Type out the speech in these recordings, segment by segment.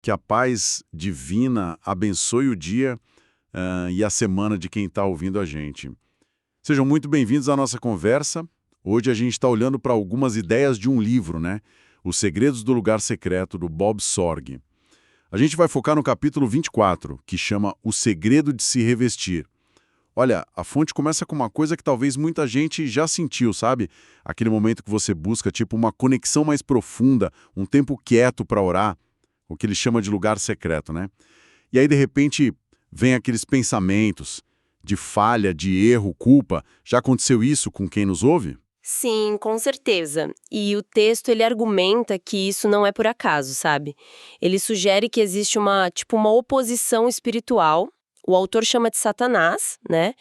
Que a paz divina abençoe o dia e a semana de quem está ouvindo a gente. Sejam muito bem-vindos à nossa conversa. Hoje a gente está olhando para algumas ideias de um livro, né? Os Segredos do Lugar Secreto, do Bob Sorg. A gente vai focar no capítulo 24, que chama O Segredo de se Revestir. Olha, a fonte começa com uma coisa que talvez muita gente já sentiu, sabe? Aquele momento que você busca, tipo, uma conexão mais profunda, um tempo quieto para orar, o que ele chama de lugar secreto, né? E aí, de repente, vem aqueles pensamentos de falha, de erro, culpa. Já aconteceu isso com quem nos ouve? Sim, com certeza. E o texto ele argumenta que isso não é por acaso, sabe? Ele sugere que existe uma oposição espiritual. O autor chama de Satanás, né?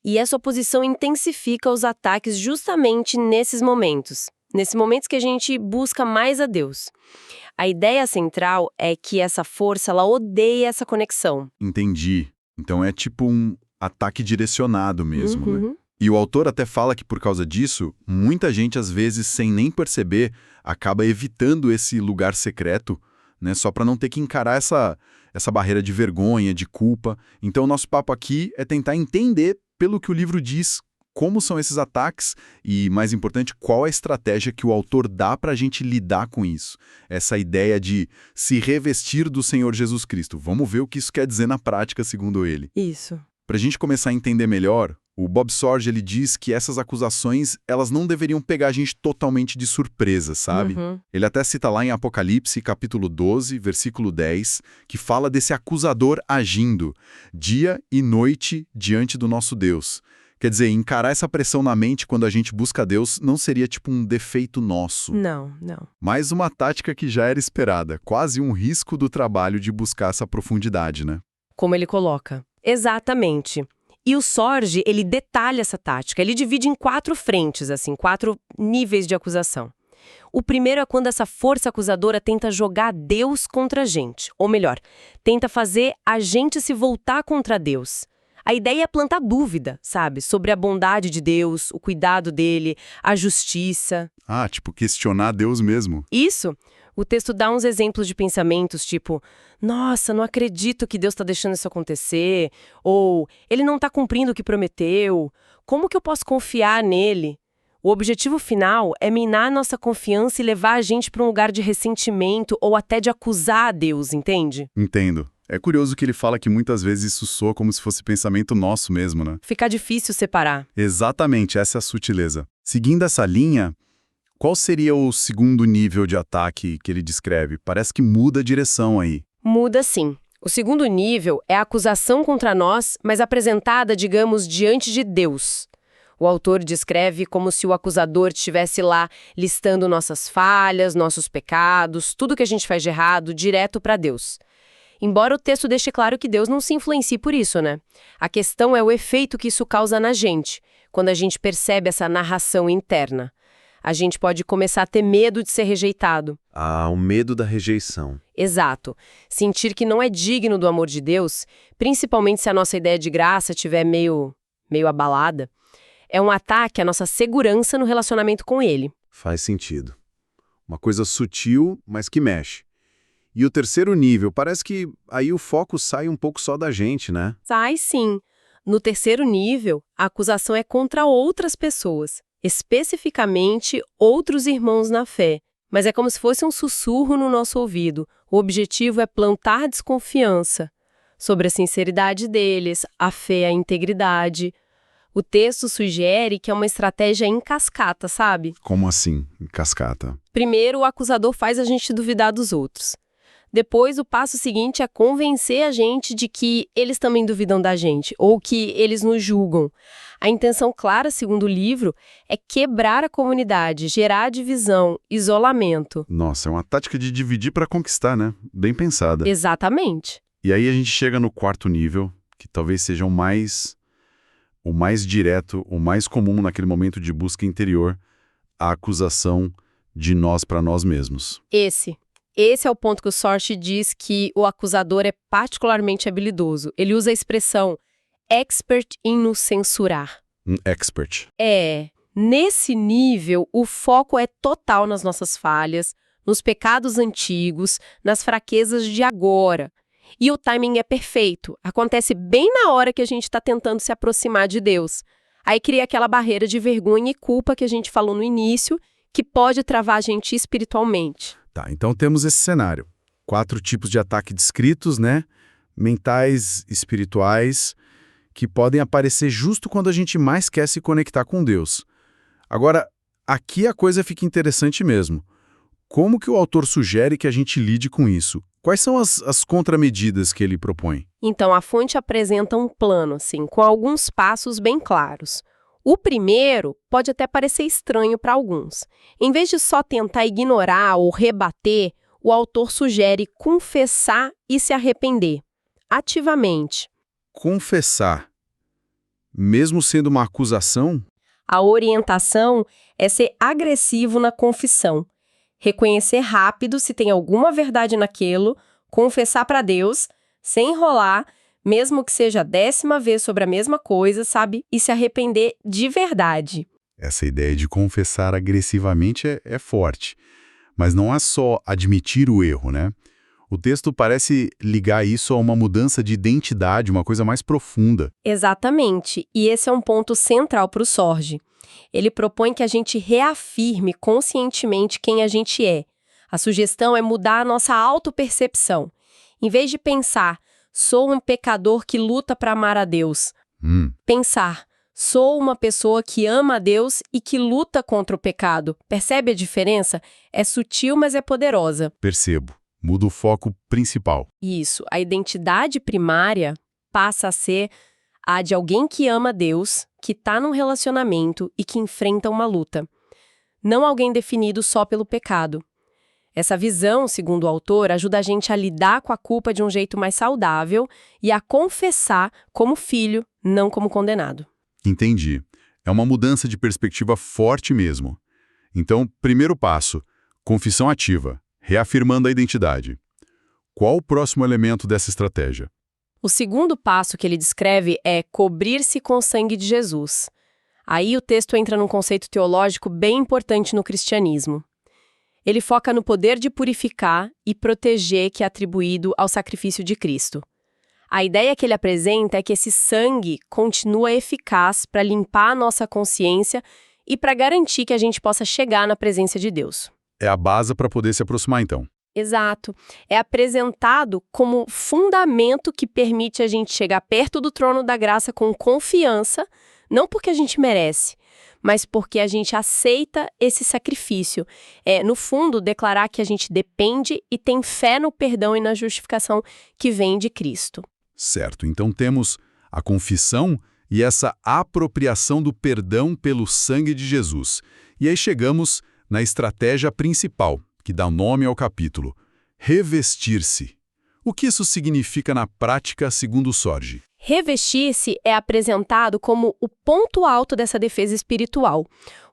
E essa oposição intensifica os ataques justamente nesses momentos que a gente busca mais a Deus. A ideia central é que essa força, ela odeia essa conexão. Entendi. Então é tipo um ataque direcionado mesmo, né? Uhum. E o autor até fala que por causa disso, muita gente às vezes, sem nem perceber, acaba evitando esse lugar secreto, né? Só para não ter que encarar essa barreira de vergonha, de culpa. Então o nosso papo aqui é tentar entender, pelo que o livro diz, como são esses ataques e, mais importante, qual a estratégia que o autor dá para a gente lidar com isso. Essa ideia de se revestir do Senhor Jesus Cristo. Vamos ver o que isso quer dizer na prática, segundo ele. Isso. Para a gente começar a entender melhor, o Bob Sorg ele diz que essas acusações elas não deveriam pegar a gente totalmente de surpresa, sabe? Uhum. Ele até cita lá em Apocalipse, capítulo 12, versículo 10, que fala desse acusador agindo dia e noite diante do nosso Deus. Quer dizer, encarar essa pressão na mente quando a gente busca Deus não seria tipo um defeito nosso. Não, não. Mas uma tática que já era esperada, quase um risco do trabalho de buscar essa profundidade, né? Como ele coloca. Exatamente. E o Sorge, ele detalha essa tática. Ele divide em 4 frentes, assim, 4 níveis de acusação. O primeiro é quando essa força acusadora tenta jogar Deus contra a gente. Ou melhor, tenta fazer a gente se voltar contra Deus. A ideia é plantar dúvida, sabe? Sobre a bondade de Deus, o cuidado dele, a justiça. Ah, tipo questionar Deus mesmo. Isso. O texto dá uns exemplos de pensamentos tipo, nossa, não acredito que Deus está deixando isso acontecer, ou ele não está cumprindo o que prometeu, como que eu posso confiar nele? O objetivo final é minar nossa confiança e levar a gente para um lugar de ressentimento ou até de acusar a Deus, entende? Entendo. É curioso que ele fala que muitas vezes isso soa como se fosse pensamento nosso mesmo, né? Fica difícil separar. Exatamente, essa é a sutileza. Seguindo essa linha, qual seria o segundo nível de ataque que ele descreve? Parece que muda a direção aí. Muda sim. O segundo nível é a acusação contra nós, mas apresentada, digamos, diante de Deus. O autor descreve como se o acusador estivesse lá listando nossas falhas, nossos pecados, tudo que a gente faz de errado, direto para Deus. Embora o texto deixe claro que Deus não se influencie por isso, né? A questão é o efeito que isso causa na gente, quando a gente percebe essa narração interna. A gente pode começar a ter medo de ser rejeitado. Ah, o medo da rejeição. Exato. Sentir que não é digno do amor de Deus, principalmente se a nossa ideia de graça estiver meio abalada, é um ataque à nossa segurança no relacionamento com Ele. Faz sentido. Uma coisa sutil, mas que mexe. E o terceiro nível, parece que aí o foco sai um pouco só da gente, né? Sai sim. No terceiro nível, a acusação é contra outras pessoas, especificamente outros irmãos na fé. Mas é como se fosse um sussurro no nosso ouvido. O objetivo é plantar desconfiança sobre a sinceridade deles, a fé, a integridade. O texto sugere que é uma estratégia em cascata, sabe? Como assim, em cascata? Primeiro, o acusador faz a gente duvidar dos outros. Depois, o passo seguinte é convencer a gente de que eles também duvidam da gente, ou que eles nos julgam. A intenção clara, segundo o livro, é quebrar a comunidade, gerar divisão, isolamento. Nossa, é uma tática de dividir para conquistar, né? Bem pensada. Exatamente. E aí a gente chega no quarto nível, que talvez seja o mais direto, o mais comum naquele momento de busca interior, a acusação de nós para nós mesmos. Esse é o ponto que o Sorge diz que o acusador é particularmente habilidoso. Ele usa a expressão expert em nos censurar. Um expert. Nesse nível, o foco é total nas nossas falhas, nos pecados antigos, nas fraquezas de agora. E o timing é perfeito, acontece bem na hora que a gente está tentando se aproximar de Deus. Aí cria aquela barreira de vergonha e culpa que a gente falou no início, que pode travar a gente espiritualmente. Tá, então temos esse cenário. 4 tipos de ataque descritos, né? Mentais, espirituais, que podem aparecer justo quando a gente mais quer se conectar com Deus. Agora, aqui a coisa fica interessante mesmo. Como que o autor sugere que a gente lide com isso? Quais são as contramedidas que ele propõe? Então, a fonte apresenta um plano, assim, com alguns passos bem claros. O primeiro pode até parecer estranho para alguns. Em vez de só tentar ignorar ou rebater, o autor sugere confessar e se arrepender, ativamente. Confessar, mesmo sendo uma acusação? A orientação é ser agressivo na confissão. Reconhecer rápido se tem alguma verdade naquilo, confessar para Deus, sem enrolar, mesmo que seja a 10ª vez sobre a mesma coisa, sabe? E se arrepender de verdade. Essa ideia de confessar agressivamente é forte. Mas não é só admitir o erro, né? O texto parece ligar isso a uma mudança de identidade, uma coisa mais profunda. Exatamente. E esse é um ponto central para o Sorge. Ele propõe que a gente reafirme conscientemente quem a gente é. A sugestão é mudar a nossa autopercepção. Em vez de pensar, sou um pecador que luta para amar a Deus. Pensar, sou uma pessoa que ama a Deus e que luta contra o pecado. Percebe a diferença? É sutil, mas é poderosa. Percebo. Muda o foco principal. Isso. A identidade primária passa a ser a de alguém que ama Deus, que está num relacionamento e que enfrenta uma luta. Não alguém definido só pelo pecado. Essa visão, segundo o autor, ajuda a gente a lidar com a culpa de um jeito mais saudável e a confessar como filho, não como condenado. Entendi. É uma mudança de perspectiva forte mesmo. Então, primeiro passo, confissão ativa, reafirmando a identidade. Qual o próximo elemento dessa estratégia? O segundo passo que ele descreve é cobrir-se com o sangue de Jesus. Aí o texto entra num conceito teológico bem importante no cristianismo. Ele foca no poder de purificar e proteger que é atribuído ao sacrifício de Cristo. A ideia que ele apresenta é que esse sangue continua eficaz para limpar a nossa consciência e para garantir que a gente possa chegar na presença de Deus. É a base para poder se aproximar, então. Exato. É apresentado como fundamento que permite a gente chegar perto do trono da graça com confiança, não porque a gente merece, mas porque a gente aceita esse sacrifício. É, no fundo, declarar que a gente depende e tem fé no perdão e na justificação que vem de Cristo. Certo. Então temos a confissão e essa apropriação do perdão pelo sangue de Jesus. E aí chegamos na estratégia principal, que dá nome ao capítulo, revestir-se. O que isso significa na prática, segundo o Sorge? Revestir-se é apresentado como o ponto alto dessa defesa espiritual.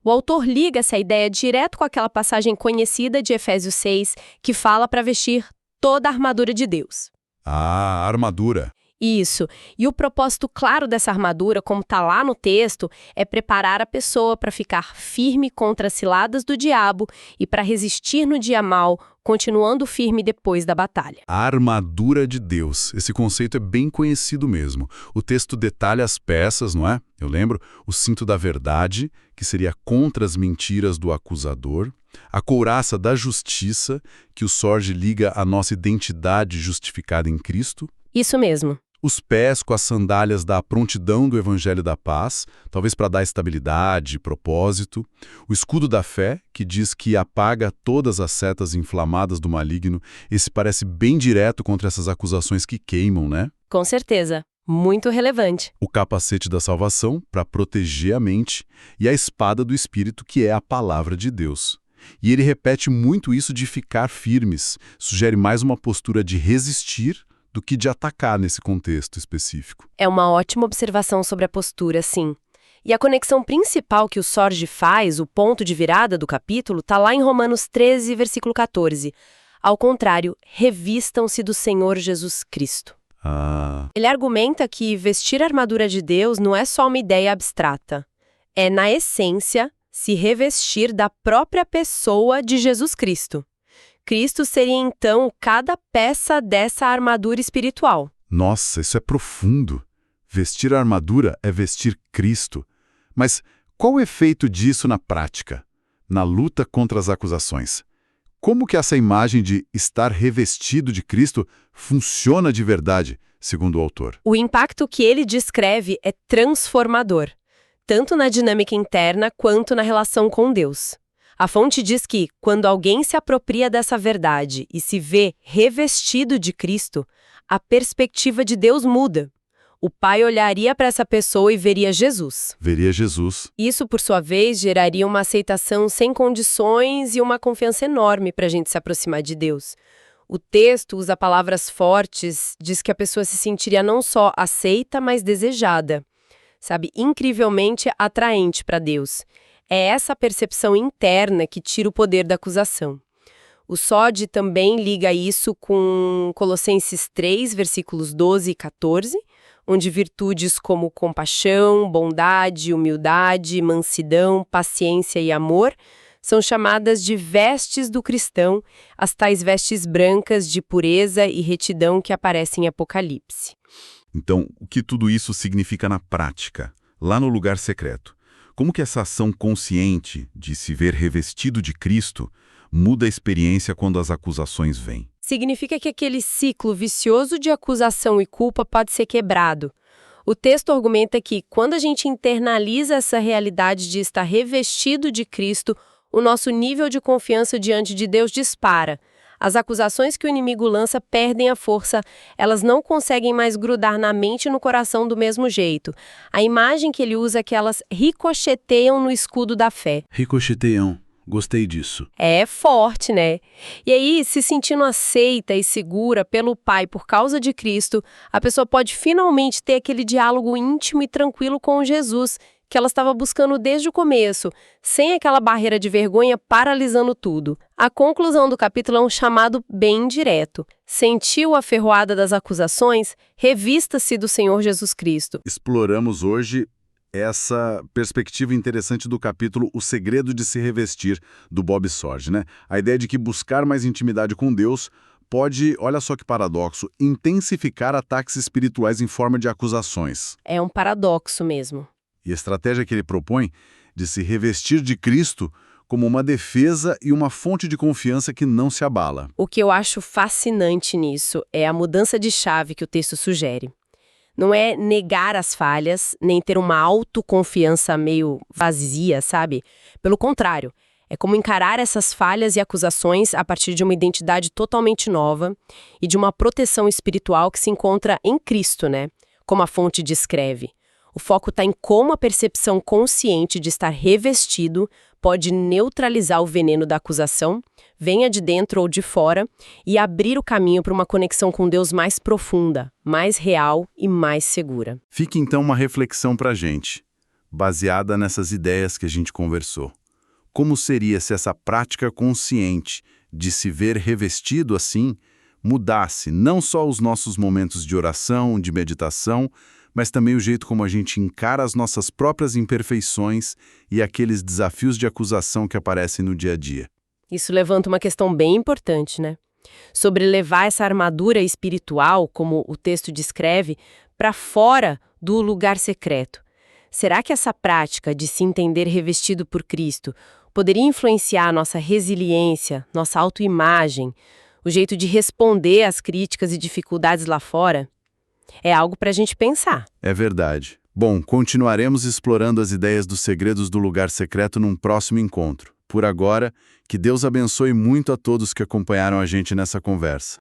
O autor liga essa ideia direto com aquela passagem conhecida de Efésios 6, que fala para vestir toda a armadura de Deus. Ah, armadura. Isso. E o propósito claro dessa armadura, como está lá no texto, é preparar a pessoa para ficar firme contra as ciladas do diabo e para resistir no dia mau, continuando firme depois da batalha. A armadura de Deus. Esse conceito é bem conhecido mesmo. O texto detalha as peças, não é? Eu lembro, o cinto da verdade, que seria contra as mentiras do acusador, a couraça da justiça, que o Sorge liga à nossa identidade justificada em Cristo. Isso mesmo. Os pés com as sandálias da prontidão do Evangelho da Paz, talvez para dar estabilidade, propósito. O escudo da fé, que diz que apaga todas as setas inflamadas do maligno. Esse parece bem direto contra essas acusações que queimam, né? Com certeza. Muito relevante. O capacete da salvação, para proteger a mente. E a espada do Espírito, que é a palavra de Deus. E ele repete muito isso de ficar firmes. Sugere mais uma postura de resistir do que de atacar nesse contexto específico. É uma ótima observação sobre a postura, sim. E a conexão principal que o Sorge faz, o ponto de virada do capítulo, está lá em Romanos 13, versículo 14. Ao contrário, revistam-se do Senhor Jesus Cristo. Ele argumenta que vestir a armadura de Deus não é só uma ideia abstrata. É, na essência, se revestir da própria pessoa de Jesus Cristo. Cristo seria então cada peça dessa armadura espiritual. Nossa, isso é profundo. Vestir a armadura é vestir Cristo. Mas qual o efeito disso na prática, na luta contra as acusações? Como que essa imagem de estar revestido de Cristo funciona de verdade, segundo o autor? O impacto que ele descreve é transformador, tanto na dinâmica interna quanto na relação com Deus. A fonte diz que, quando alguém se apropria dessa verdade e se vê revestido de Cristo, a perspectiva de Deus muda. O Pai olharia para essa pessoa e veria Jesus. Veria Jesus. Isso, por sua vez, geraria uma aceitação sem condições e uma confiança enorme para a gente se aproximar de Deus. O texto usa palavras fortes, diz que a pessoa se sentiria não só aceita, mas desejada. Sabe, incrivelmente atraente para Deus. É essa percepção interna que tira o poder da acusação. O Sod também liga isso com Colossenses 3, versículos 12 e 14, onde virtudes como compaixão, bondade, humildade, mansidão, paciência e amor são chamadas de vestes do cristão, as tais vestes brancas de pureza e retidão que aparecem em Apocalipse. Então, o que tudo isso significa na prática, lá no lugar secreto? Como que essa ação consciente de se ver revestido de Cristo muda a experiência quando as acusações vêm? Significa que aquele ciclo vicioso de acusação e culpa pode ser quebrado. O texto argumenta que, quando a gente internaliza essa realidade de estar revestido de Cristo, o nosso nível de confiança diante de Deus dispara. As acusações que o inimigo lança perdem a força, elas não conseguem mais grudar na mente e no coração do mesmo jeito. A imagem que ele usa é que elas ricocheteiam no escudo da fé. Ricocheteiam. Gostei disso. É forte, né? E aí, se sentindo aceita e segura pelo Pai por causa de Cristo, a pessoa pode finalmente ter aquele diálogo íntimo e tranquilo com Jesus, que ela estava buscando desde o começo, sem aquela barreira de vergonha paralisando tudo. A conclusão do capítulo é um chamado bem direto. Sentiu a ferroada das acusações? Revista-se do Senhor Jesus Cristo. Exploramos hoje essa perspectiva interessante do capítulo O Segredo de se Revestir, do Bob Sorge, né? A ideia de que buscar mais intimidade com Deus pode, olha só que paradoxo, intensificar ataques espirituais em forma de acusações. É um paradoxo mesmo. E a estratégia que ele propõe de se revestir de Cristo como uma defesa e uma fonte de confiança que não se abala. O que eu acho fascinante nisso é a mudança de chave que o texto sugere. Não é negar as falhas, nem ter uma autoconfiança meio vazia, sabe? Pelo contrário, é como encarar essas falhas e acusações a partir de uma identidade totalmente nova e de uma proteção espiritual que se encontra em Cristo, né? Como a fonte descreve. O foco está em como a percepção consciente de estar revestido pode neutralizar o veneno da acusação, venha de dentro ou de fora, e abrir o caminho para uma conexão com Deus mais profunda, mais real e mais segura. Fica então uma reflexão para a gente, baseada nessas ideias que a gente conversou. Como seria se essa prática consciente de se ver revestido assim mudasse não só os nossos momentos de oração, de meditação, mas também o jeito como a gente encara as nossas próprias imperfeições e aqueles desafios de acusação que aparecem no dia a dia. Isso levanta uma questão bem importante, né? Sobre levar essa armadura espiritual, como o texto descreve, para fora do lugar secreto. Será que essa prática de se entender revestido por Cristo poderia influenciar a nossa resiliência, nossa autoimagem, o jeito de responder às críticas e dificuldades lá fora? É algo para a gente pensar. É verdade. Bom, continuaremos explorando as ideias dos segredos do lugar secreto num próximo encontro. Por agora, que Deus abençoe muito a todos que acompanharam a gente nessa conversa.